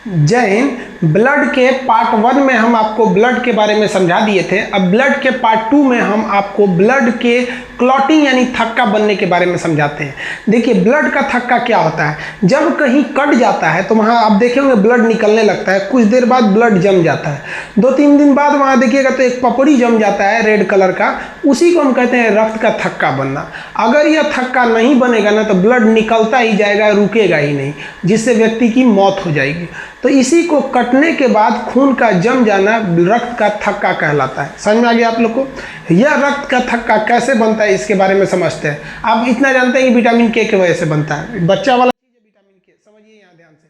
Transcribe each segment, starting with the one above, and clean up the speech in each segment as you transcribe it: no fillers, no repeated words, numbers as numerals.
जय हिंद। ब्लड के पार्ट 1 में हम आपको ब्लड के बारे में समझा दिए थे। अब ब्लड के पार्ट 2 में हम आपको ब्लड के क्लॉटिंग यानी थक्का बनने के बारे में समझाते हैं। देखिए, ब्लड का थक्का क्या होता है। जब कहीं कट जाता है तो वहाँ आप देखेंगे ब्लड निकलने लगता है, कुछ देर बाद ब्लड जम जाता है, 2-3 दिन बाद वहाँ देखिएगा तो एक पपड़ी जम जाता है रेड कलर का, उसी को हम कहते हैं रक्त का थक्का बनना। अगर यह थक्का नहीं बनेगा ना तो ब्लड निकलता ही जाएगा, रुकेगा ही नहीं, जिससे व्यक्ति की मौत हो जाएगी। तो इसी को कटने के बाद खून का जम जाना रक्त का थक्का कहलाता है। समझ में आ गया आप लोग को। यह रक्त का थक्का कैसे बनता है इसके बारे में समझते हैं। आप इतना जानते हैं कि विटामिन के वजह से बनता है, बच्चा वाला चीज है विटामिन के। समझिए यहाँ ध्यान से,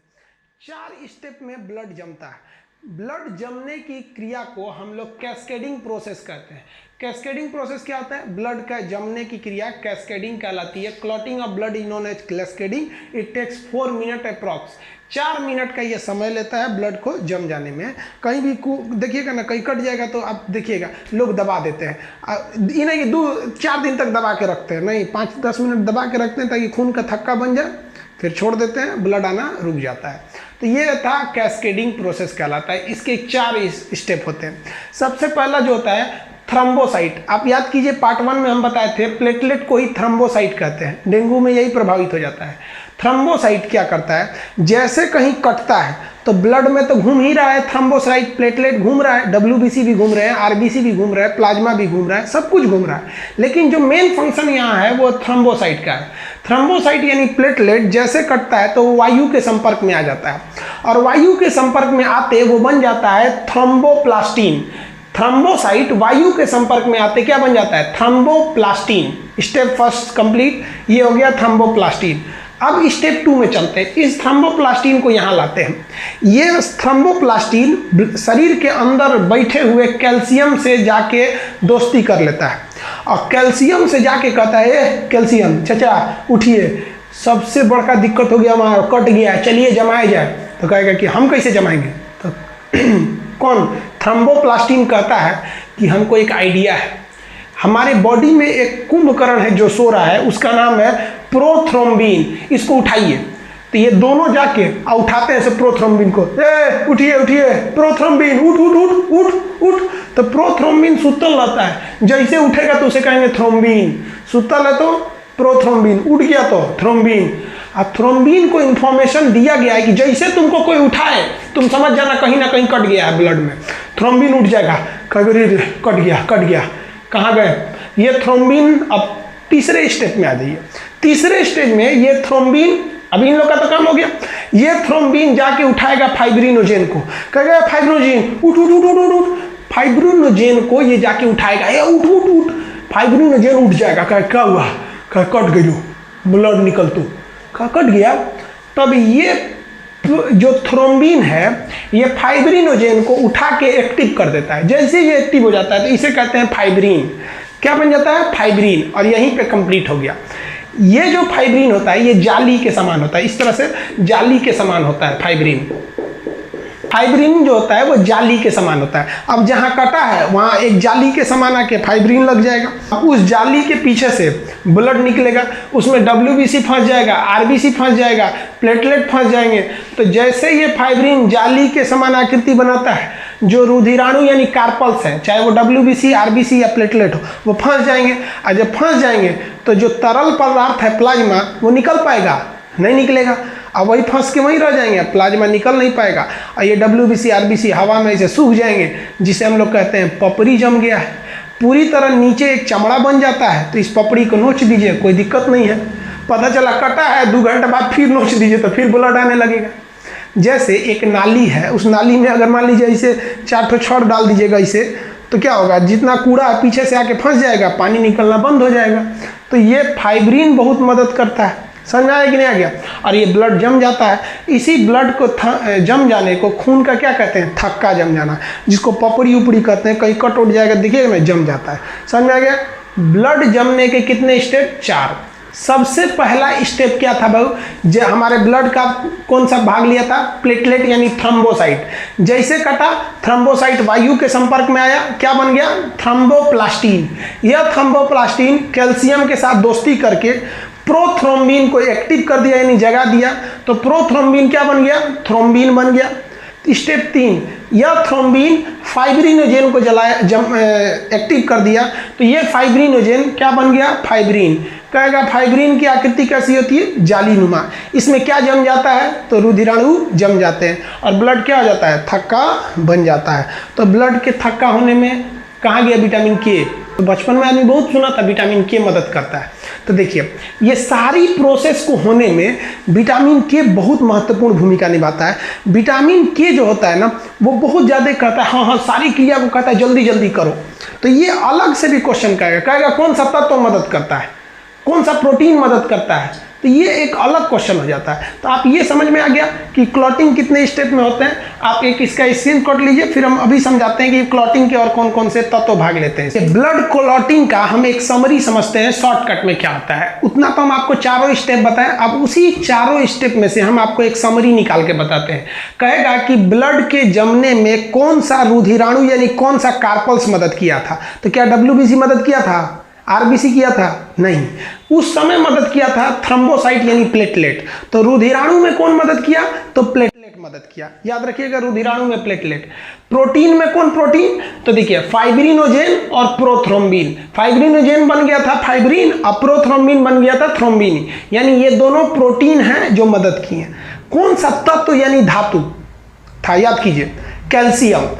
4 स्टेप में ब्लड जमता है। ब्लड जमने की क्रिया को हम लोग कैस्केडिंग प्रोसेस कहते हैं। कैस्केडिंग प्रोसेस क्या होता है? ब्लड का जमने की क्रिया कैस्केडिंग कहलाती है। Clotting of blood is known as cascading. It takes 4 minute approx. 4 minute का ये समय लेता है ब्लड को जम जाने में। कहीं भी देखिएगा ना, कहीं कट जाएगा तो आप देखिएगा लोग दबा देते हैं। ये नहीं कि 2-4 दिन तक दबा के रखते हैं, नहीं, 5-10 मिनट दबा के रखते हैं ताकि खून का थक्का बन जाए, फिर छोड़ देते हैं, ब्लड आना रुक जाता है। तो ये था कैस्केडिंग प्रोसेस कहलाता है। इसके 4 स्टेप होते हैं। सबसे पहला जो होता है थ्रम्बोसाइट। आप याद कीजिए, पार्ट 1 में हम बताए थे प्लेटलेट को ही थ्रम्बोसाइट कहते हैं। डेंगू में यही प्रभावित हो जाता है। थ्रम्बोसाइट क्या करता है, जैसे कहीं कटता है तो ब्लड में तो घूम ही रहा है थ्रम्बोसाइट, प्लेटलेट घूम रहा है, WBC भी घूम रहे हैं, RBC भी घूम रहा है, प्लाज्मा भी घूम रहा है, सब कुछ घूम रहा है। लेकिन जो मेन फंक्शन यहाँ है वो थ्रम्बोसाइट का है। थ्रम्बोसाइट यानी प्लेटलेट जैसे कटता है तो वायु के संपर्क में आ जाता है, और वायु के संपर्क में आते वो बन जाता है थ्रोम्बोप्लास्टिन। थ्रम्बोसाइट वायु के संपर्क में आते क्या बन जाता है? थ्रोम्बोप्लास्टिन। स्टेप फर्स्ट कंप्लीट, ये हो गया थ्रोम्बोप्लास्टिन। अब स्टेप 2 में चलते हैं। इस थ्रोम्बोप्लास्टिन को यहाँ लाते हैं। ये थ्रोम्बोप्लास्टिन शरीर के अंदर बैठे हुए कैल्शियम से जाके दोस्ती कर लेता है, और कैल्शियम से जाके कहता है, कैल्शियम चाचा उठिए, सबसे बड़का दिक्कत हो गया, हमारा कट गया, चलिए जमाया जाए। तो कहेगा कि हम कैसे जमाएंगे? तो कौन? थ्रोम्बोप्लास्टिन कहता है कि हमको एक आइडिया है। हमारे बॉडी में एक कुंभकर्ण है जो सो रहा है, उसका नाम है प्रोथ्रोम्बिन, इसको उठाइए। तो ये दोनों जाके उठाते हैं प्रोथ्रोम्बिन को, उठिए उठिए प्रोथ्रोम्बिन, उठ उठ उठ उठ उठ। तो प्रोथ्रोम्बिन सुतल रहता है, जैसे उठेगा तो उसे कहेंगे थ्रोम्बिन। सुतल है तो प्रोथ्रोम्बिन, उठ गया तो थ्रोम्बिन। अब थ्रोम्बिन को इन्फॉर्मेशन दिया गया है कि जैसे तुमको कोई उठाए तुम समझ जाना कहीं ना कहीं कट गया है ब्लड में। थ्रोम्बिन उठ जाएगा, कभी कट गया, कहाँ गए ये थ्रोम्बिन। अब तीसरे स्टेप में आ जाइए। तीसरे स्टेज में ये थ्रोम्बिन, अभी इन लोग का तो काम हो गया, ये थ्रोम्बिन जाके उठाएगा फाइब्रिनोजेन को, कहेगा फाइब्रिनोजेन उठ उठ उठ उठ उठ। फाइब्रिनोजेन को ये जाके उठाएगा, ये उठ उठ उठ। फाइब्रिनोजेन उठ जाएगा, कहे क्या हुआ? कहे कट गई, ब्लड निकल तो, कहा कट गया। तब ये जो थ्रोम्बिन है ये फाइब्रिनोजेन को उठा के एक्टिव कर देता है। जैसे ये एक्टिव हो जाता है तो इसे कहते हैं फाइब्रिन। क्या बन जाता है? फाइब्रिन। और यहीं पे कंप्लीट हो गया। ये जो फाइब्रिन होता है ये जाली के समान होता है, इस तरह से जाली के समान होता है फाइब्रिन। फाइब्रिन जो होता है वो जाली के समान होता है। अब जहाँ कटा है वहाँ एक जाली के समान आके फाइब्रिन लग जाएगा। अब उस जाली के पीछे से ब्लड निकलेगा, उसमें WBC फंस जाएगा, RBC फंस जाएगा, प्लेटलेट फंस जाएंगे। तो जैसे ये फाइब्रिन जाली के समान आकृति बनाता है, जो रुधिराणु यानी कार्पल्स है, चाहे वो WBC, RBC या प्लेटलेट हो, वो फंस जाएंगे। और जब फंस जाएंगे तो जो तरल पदार्थ है प्लाज्मा वो निकल पाएगा? नहीं निकलेगा। अब वही फंस के वहीं रह जाएंगे, प्लाज्मा निकल नहीं पाएगा, और ये WBC, RBC हवा में ऐसे सूख जाएंगे, जिसे हम लोग कहते हैं पपड़ी जम गया है। पूरी तरह नीचे एक चमड़ा बन जाता है। तो इस पपड़ी को नोच दीजिए, कोई दिक्कत नहीं है। पता चला कटा है, 2 घंटे बाद फिर नोच दीजिए तो फिर ब्लड आने लगेगा। जैसे एक नाली है, उस नाली में अगर मान लीजिए इसे 4 ठो छड़ डाल दीजिएगा इसे, तो क्या होगा? जितना कूड़ा पीछे से आके फंस जाएगा, पानी निकलना बंद हो जाएगा। तो ये फाइब्रिन बहुत मदद करता है। समझ आया कि नहीं आ गया? और ये ब्लड जम जाता है। इसी ब्लड को जम जाने को खून का क्या कहते हैं? थक्का जम जाना, जिसको पपड़ी उपड़ी कहते हैं। कहीं कट उठ जाएगा, देखिएगा ना, जम जाता है। समझ में आ गया? ब्लड जमने के कितने स्टेप? 4। सबसे पहला स्टेप क्या था भाऊ? जो हमारे ब्लड का कौन सा भाग लिया था? प्लेटलेट यानी थ्रोम्बोसाइट। जैसे कटा, थ्रोम्बोसाइट वायु के संपर्क में आया, क्या बन गया? थ्रोम्बोप्लास्टिन। यह थ्रोम्बोप्लास्टिन कैल्शियम के साथ दोस्ती करके प्रोथ्रोम्बिन को एक्टिव कर दिया यानी जगा दिया, तो प्रोथ्रोम्बिन क्या बन गया, थ्रोम्बिन बन गया। स्टेप 3, यह थ्रोम्बिन फाइब्रिनोजेन को एक्टिव कर दिया, तो ये फाइब्रिनोजेन क्या बन गया, फाइब्रिन। कहेगा फाइब्रिन की आकृति कैसी होती है, जालीनुमा। इसमें क्या जम जाता है, तो रुधिराणु जम जाते हैं और ब्लड क्या हो जाता है, थक्का बन जाता है। तो ब्लड के थक्का होने में कहाँ गया विटामिन के, तो बचपन में आदमी बहुत सुना था विटामिन के मदद करता है। तो देखिए ये सारी प्रोसेस को होने में विटामिन के बहुत महत्वपूर्ण भूमिका निभाता है। विटामिन के जो होता है ना, वो बहुत ज़्यादा कहता है हाँ हाँ सारी क्रिया को कहता है जल्दी जल्दी करो। तो ये अलग से भी क्वेश्चन कहेगा कौन सा तत्व मदद करता है, कौन सा प्रोटीन मदद करता है, तो ये एक अलग क्वेश्चन हो जाता है। तो आप ये समझ में आ गया कि क्लॉटिंग कितने स्टेप में होते हैं। आप एक इसका स्क्रीनशॉट लीजिए, फिर हम अभी समझाते हैं कि क्लॉटिंग के और कौन कौन से तत्व भाग लेते हैं। ब्लड क्लॉटिंग का हम एक समरी समझते हैं शॉर्टकट में क्या होता है, उतना तो हम आपको चारों स्टेप बताएं। अब उसी चारों स्टेप में से हम आपको एक समरी निकाल के बताते हैं। कहेगा कि ब्लड के जमने में कौन सा रुधिराणु यानी कौन सा कार्पल्स मदद किया था, तो क्या WBC मदद किया था, RBC किया था, नहीं। उस समय मदद किया था थ्रोम्बोसाइट यानी प्लेटलेट। तो रुधिराणु में कौन मदद किया, तो प्लेटलेट मदद किया। याद रखिएगा रुधिराणु में प्लेटलेट। प्रोटीन में कौन प्रोटीन, तो देखिए फाइब्रिनोजेन और प्रोथ्रोम्बिन। फाइब्रिनोजेन बन गया था फाइब्रिन और प्रोथ्रोम्बिन बन गया था थ्रोम्बिन, यानी ये दोनों प्रोटीन हैं जो मदद किए। कौन सा तत्व यानी धातु था, याद कीजिए कैल्शियम।